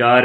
4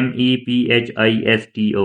MEPHISTO،